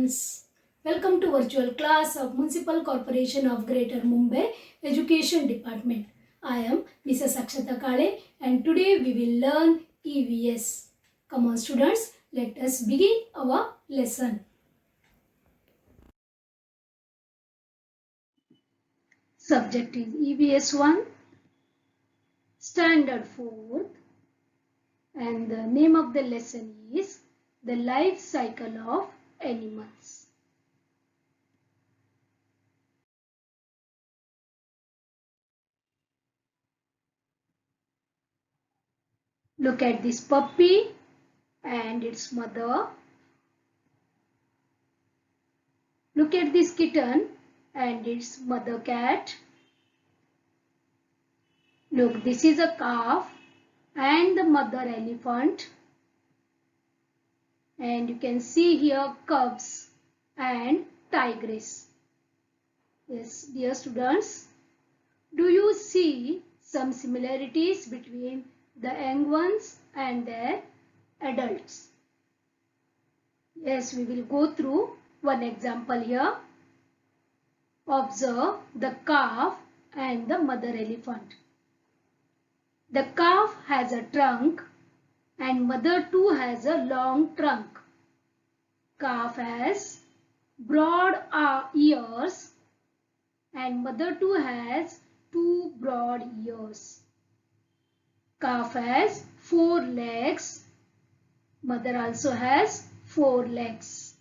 students. Welcome to virtual class of Municipal Corporation of Greater Mumbai Education Department. I am Mrs. Akshata Kale and today we will learn EVS. Come on students, let us begin our lesson. Subject is EVS 1, Standard 4th, and the name of the lesson is The Life Cycle of Animals. Look at this puppy and its mother. Look at this kitten and its mother cat. Look, this is a calf and the mother elephant. And you can see here cubs and tigress. Yes, dear students, do you see some similarities between the young ones and their adults? Yes, we will go through one example here. Observe the calf and the mother elephant. The calf has a trunk and mother too has a long trunk. Calf has broad ears and mother too has two broad ears. Calf has 4 legs. Mother also has 4 legs.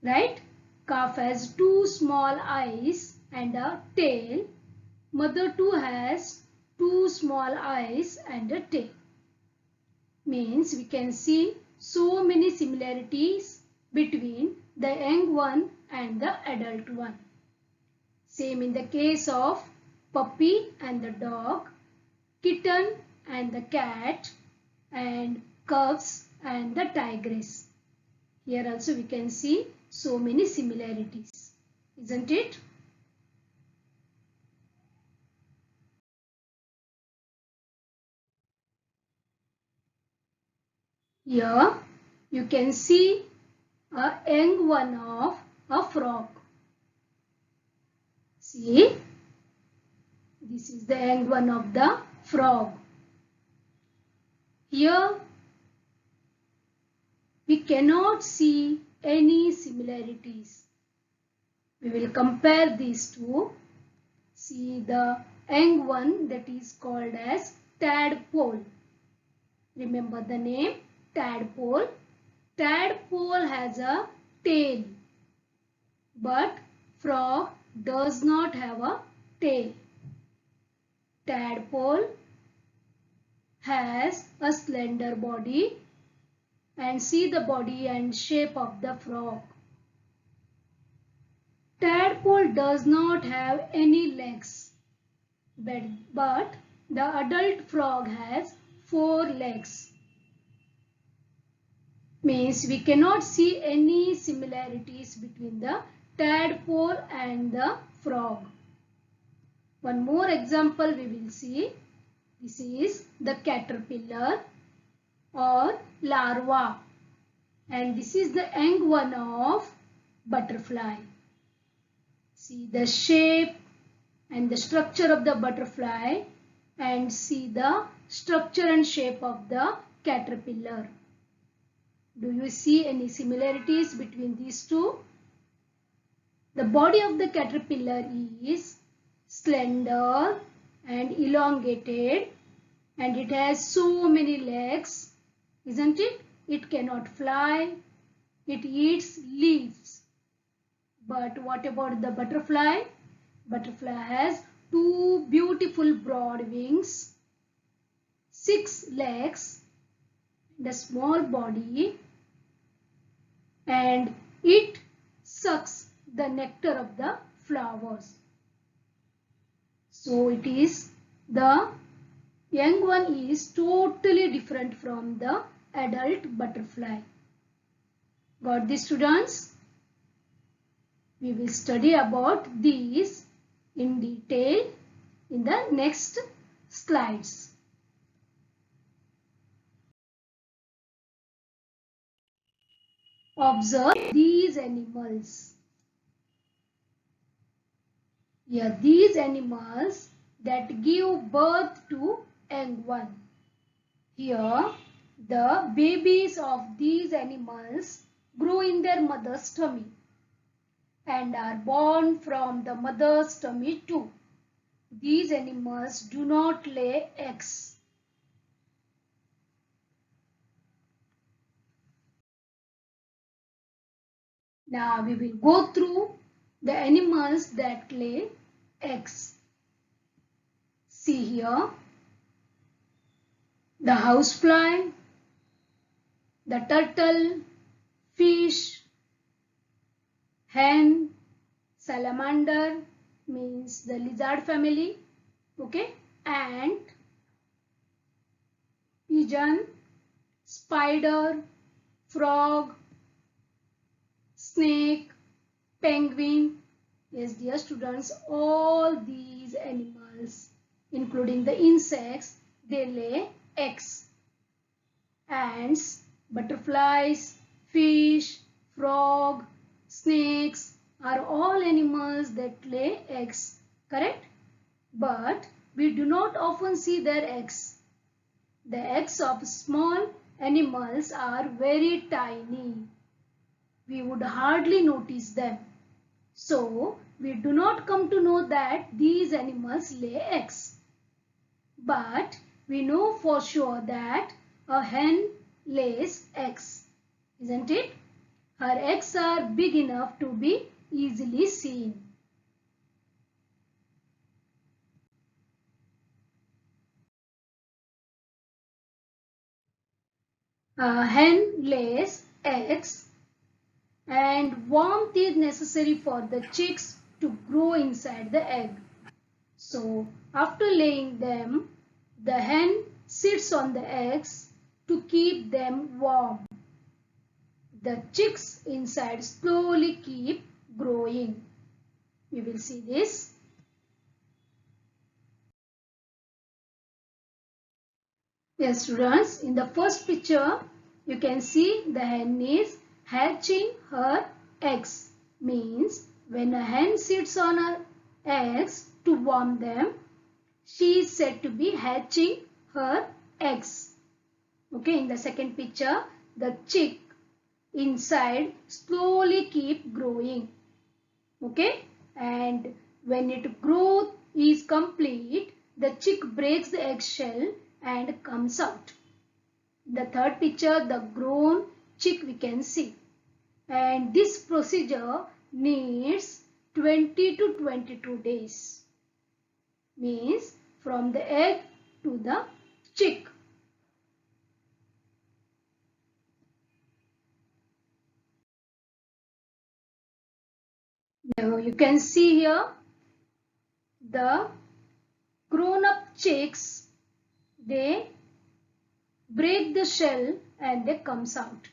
Right? Calf has 2 small eyes and a tail. Mother too has 2 small eyes and a tail. Means we can see so many similarities between the young one and the adult one. Same in the case of puppy and the dog, kitten and the cat, and cubs and the tigress. Here also we can see so many similarities, isn't it? Here you can see a young one of a frog. See, this is the young one of the frog. Here we cannot see any similarities. We will compare these two. See the young one that is called as tadpole. Remember the name tadpole. Tadpole has a tail, but frog does not have a tail. Tadpole has a slender body and see the body and shape of the frog. Tadpole does not have any legs, but the adult frog has 4 legs. Means we cannot see any similarities between the tadpole and the frog. One more example we will see. This is the caterpillar or larva, and this is the young one of butterfly. See the shape and the structure of the butterfly and see the structure and shape of the caterpillar. Do you see any similarities between these two? The body of the caterpillar is slender and elongated and it has so many legs, isn't it? It cannot fly, it eats leaves. But what about the butterfly? Butterfly has 2 beautiful broad wings, 6 legs, and a small body, and it sucks the nectar of the flowers. So it is the young one is totally different from the adult butterfly. Got this, students? We will study about these in detail in the next slides. Observe these animals. Yeah, these animals that give birth to young one. Here, the babies of these animals grow in their mother's tummy and are born from the mother's tummy too. These animals do not lay eggs. Now we will go through the animals that lay eggs. See here, the housefly, the turtle, fish, hen, salamander means the lizard family, okay, ant, pigeon, spider, frog, snake, penguin. Yes, dear students, all these animals, including the insects, they lay eggs. Ants, butterflies, fish, frog, snakes are all animals that lay eggs, correct? But we do not often see their eggs. The eggs of small animals are very tiny. We would hardly notice them. So, we do not come to know that these animals lay eggs. But we know for sure that a hen lays eggs, isn't it? Her eggs are big enough to be easily seen. A hen lays eggs and warmth is necessary for the chicks to grow inside the egg. So, after laying them, the hen sits on the eggs to keep them warm. The chicks inside slowly keep growing. We will see this. Yes, students, in the first picture, you can see the hen is hatching her eggs. Means when a hen sits on her eggs to warm them, she is said to be hatching her eggs. Okay, in the second picture, the chick inside slowly keep growing. Okay, and when its growth is complete, the chick breaks the eggshell and comes out. In the third picture, the grown chick we can see, and this procedure needs 20 to 22 days, means from the egg to the chick. Now you can see here the grown up chicks, they break the shell and they comes out.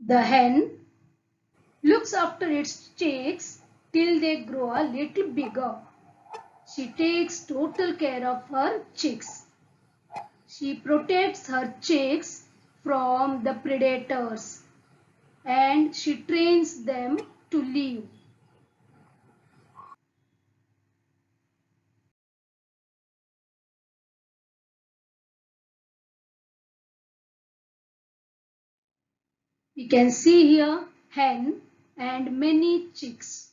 The hen looks after its chicks till they grow a little bigger. She takes total care of her chicks. She protects her chicks from the predators and she trains them to live. We can see here hen and many chicks,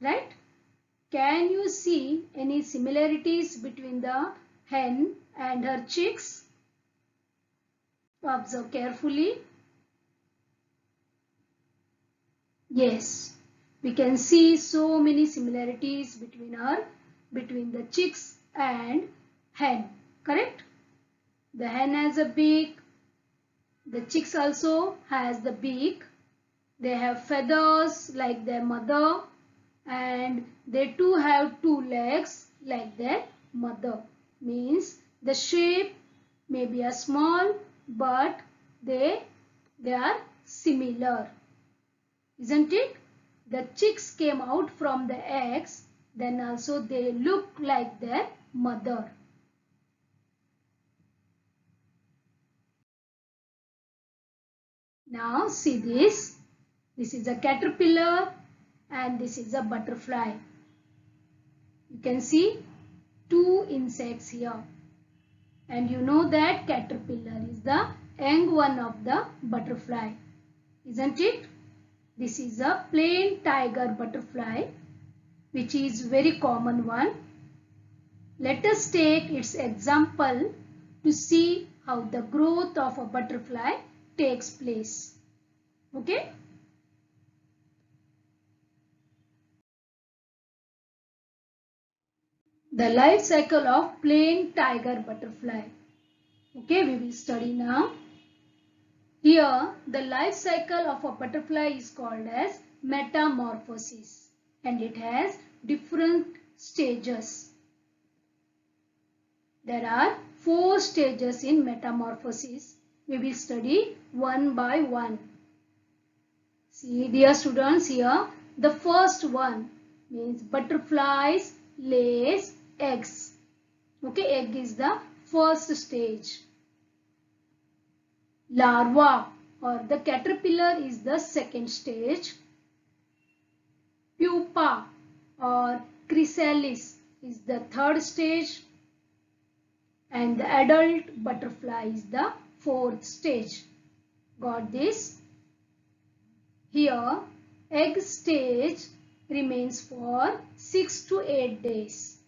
right? Can you see any similarities between the hen and her chicks? Observe carefully. Yes, we can see so many similarities between the chicks and hen, correct? The hen has a beak, the chicks also has the beak. They have feathers like their mother and they too have two legs like their mother. Means the shape may be a small but they are similar. Isn't it? The chicks came out from the eggs, then also they look like their mother. Now see this. This is a caterpillar and this is a butterfly. You can see two insects here. And you know that caterpillar is the young one of the butterfly, isn't it? This is a plain tiger butterfly, which is very common one. Let us take its example to see how the growth of a butterfly takes place. Okay? The life cycle of plain tiger butterfly. Okay, we will study now. Here, the life cycle of a butterfly is called as metamorphosis and it has different stages. There are 4 stages in metamorphosis. We will study one by one. See, dear students, here the first one means butterflies lays eggs. Okay, egg is the first stage. Larva or the caterpillar is the second stage. Pupa or chrysalis is the third stage. And the adult butterfly is the fourth stage. Got this? Here, egg stage remains for 6 to 8 days.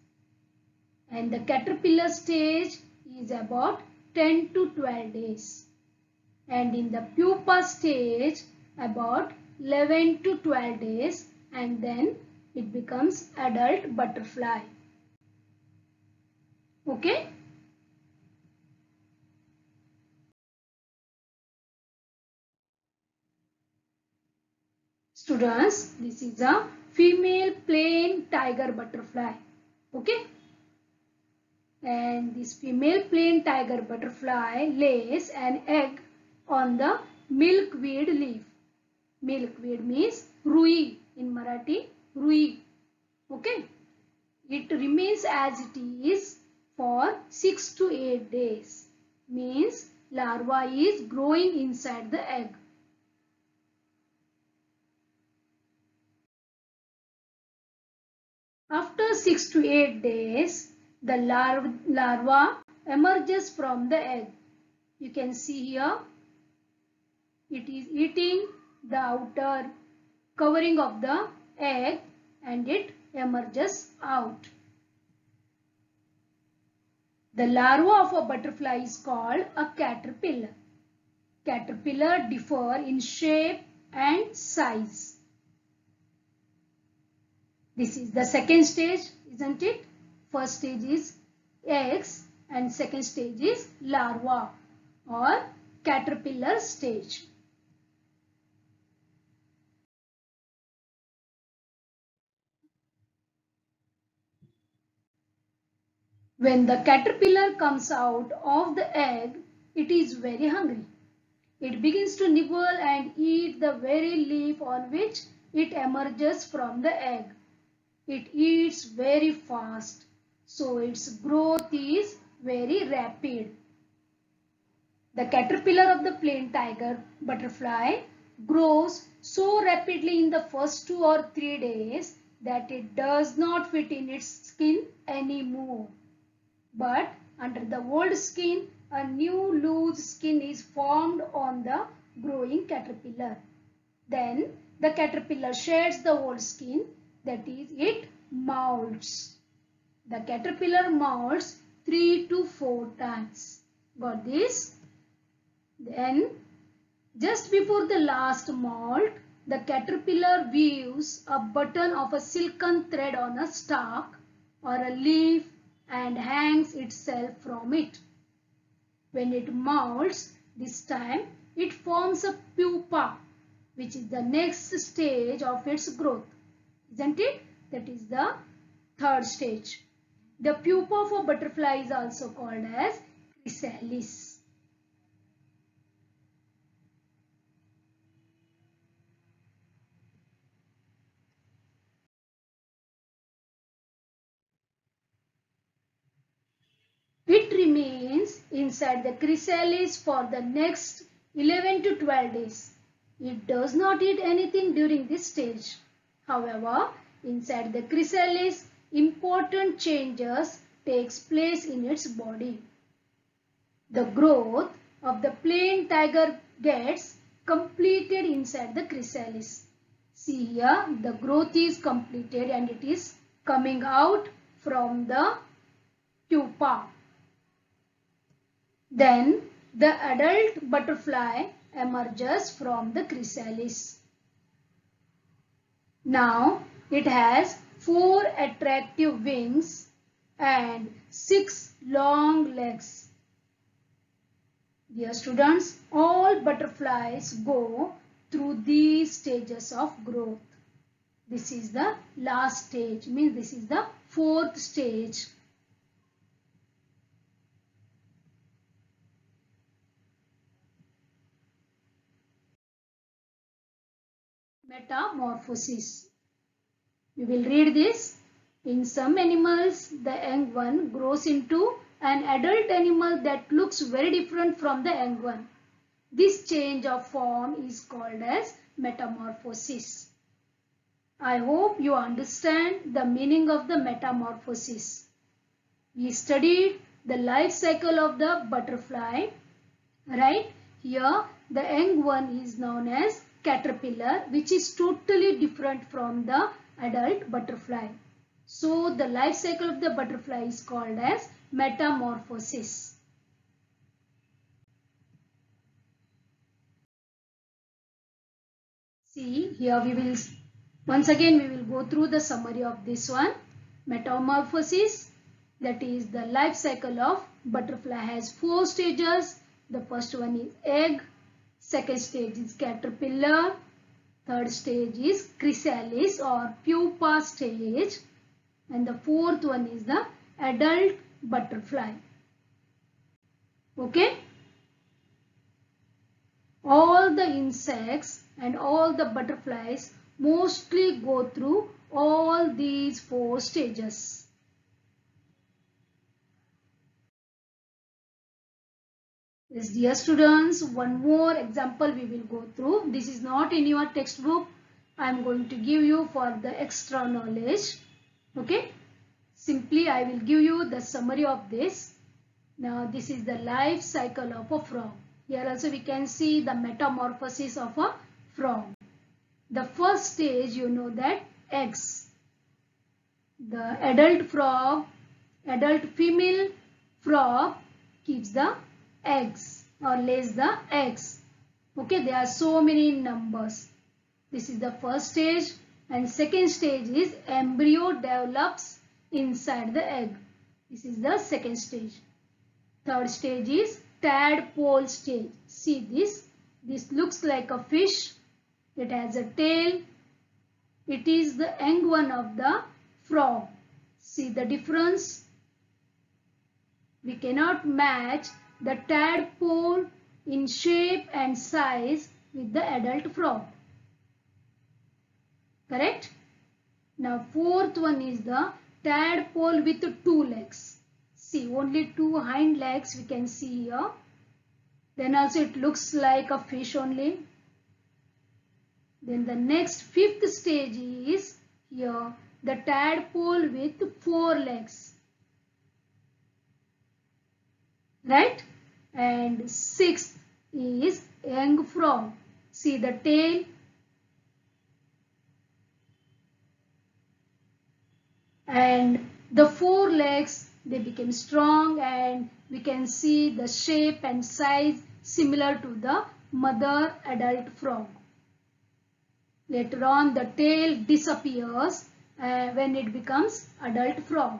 And the caterpillar stage is about 10 to 12 days. And in the pupa stage, about 11 to 12 days. And then it becomes adult butterfly. Okay? Students, this is a female plain tiger butterfly. Okay? And this female plain tiger butterfly lays an egg on the milkweed leaf. Milkweed means rui in Marathi, rui. Okay? It remains as it is for 6 to 8 days. Means larva is growing inside the egg. After 6 to 8 days, the larva emerges from the egg. You can see here, it is eating the outer covering of the egg and it emerges out. The larva of a butterfly is called a caterpillar. Caterpillar differ in shape and size. This is the second stage, isn't it? First stage is eggs and second stage is larva or caterpillar stage. When the caterpillar comes out of the egg, it is very hungry. It begins to nibble and eat the very leaf on which it emerges from the egg. It eats very fast, so its growth is very rapid. The caterpillar of the plain tiger butterfly grows so rapidly in the first 2 or 3 days that it does not fit in its skin anymore. But under the old skin, a new loose skin is formed on the growing caterpillar. Then the caterpillar sheds the old skin, that is, it molts. The caterpillar molts 3 to 4 times. Got this? Then, just before the last molt, the caterpillar weaves a button of a silken thread on a stalk or a leaf and hangs itself from it. When it molts, this time it forms a pupa, which is the next stage of its growth. Isn't it? That is the third stage. The pupa of a butterfly is also called as chrysalis. inside the chrysalis for the next 11 to 12 days. It does not eat anything during this stage. However, inside the chrysalis, important changes takes place in its body. The growth of the plain tiger gets completed inside the chrysalis. See here, the growth is completed and it is coming out from the pupa. Then the adult butterfly emerges from the chrysalis. Now it has 4 attractive wings and 6 long legs. Dear students, all butterflies go through these stages of growth. This is the last stage, means this is the 4th stage. Metamorphosis. You will read this. In some animals, the young one grows into an adult animal that looks very different from the young one. This change of form is called as metamorphosis. I hope you understand the meaning of the metamorphosis. We studied the life cycle of the butterfly, right? Here, the young one is known as caterpillar, which is totally different from the adult butterfly. So, the life cycle of the butterfly is called as metamorphosis. See, here we will, once again we will go through the summary of this one. Metamorphosis, that is the life cycle of butterfly, has 4 stages. The first one is egg, second stage is caterpillar, third stage is chrysalis or pupa stage, and the fourth one is the adult butterfly. Okay? All the insects and all the butterflies mostly go through all these 4 stages. Yes, dear students, one more example we will go through. This is not in your textbook. I am going to give you for the extra knowledge. Okay? Simply I will give you the summary of this. Now this is the life cycle of a frog. Here also we can see the metamorphosis of a frog. The first stage, you know that eggs. The adult frog, adult female frog keeps the eggs or lays the eggs. Okay, there are so many numbers. This is the first stage, and second stage is embryo develops inside the egg. This is the second stage. Third stage is tadpole stage. See this. This looks like a fish. It has a tail. It is the young one of the frog. See the difference? We cannot match the tadpole in shape and size with the adult frog. Correct? Now fourth one is the tadpole with 2 legs. See, only 2 hind legs we can see here. Then also it looks like a fish only. Then the next 5th stage is here the tadpole with 4 legs. Right? And 6th is young frog. See the tail. And the 4 legs, they became strong, and we can see the shape and size similar to the mother adult frog. Later on the tail disappears when it becomes adult frog.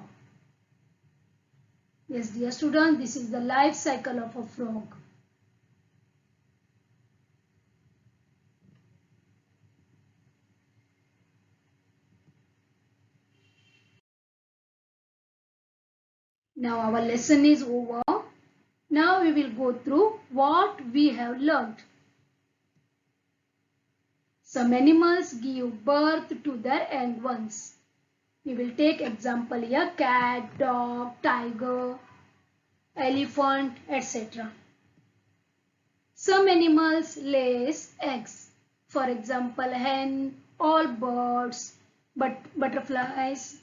Yes, dear students, this is the life cycle of a frog. Now our lesson is over. Now we will go through what we have learned. Some animals give birth to their young ones. We will take example here: cat, dog, tiger. elephant, etc. Some animals lays eggs. For example, hen, all birds, butterflies,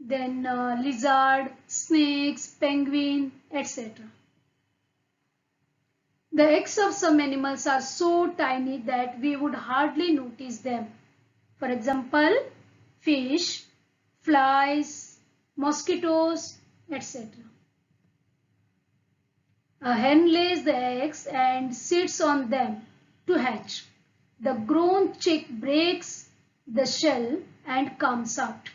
then lizard, snakes, penguin, etc. The eggs of some animals are so tiny that we would hardly notice them. For example, fish, flies, mosquitoes, etc. A hen lays the eggs and sits on them to hatch. The grown chick breaks the shell and comes out.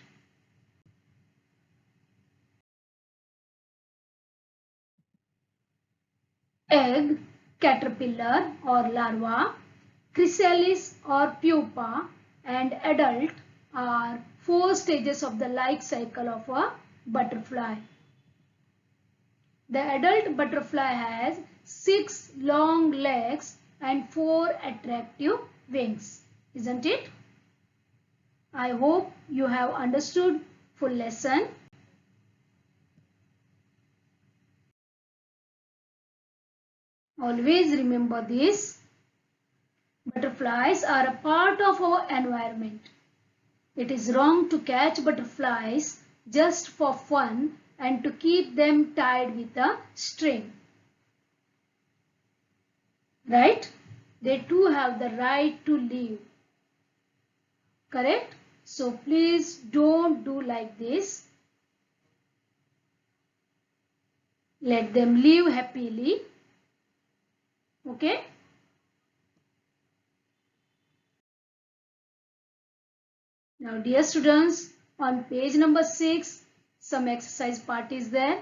Egg, caterpillar or larva, chrysalis or pupa, and adult are 4 stages of the life cycle of a butterfly. The adult butterfly has 6 long legs and 4 attractive wings, isn't it? I hope you have understood full lesson. Always remember this. Butterflies are a part of our environment. It is wrong to catch butterflies just for fun and to keep them tied with a string. Right? They too have the right to live. Correct? So please don't do like this. Let them live happily. Okay? Now dear students, on page number 6, some exercise part is there.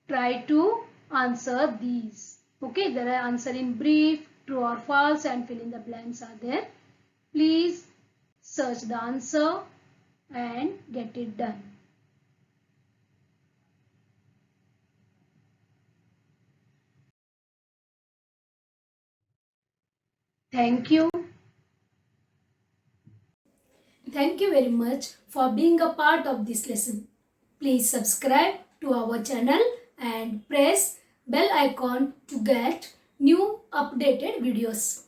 Try to answer these. Okay, there are answer in brief, true or false, and fill in the blanks are there. Please search the answer and get it done. Thank you. Thank you very much for being a part of this lesson. Please subscribe to our channel and press bell icon to get new updated videos.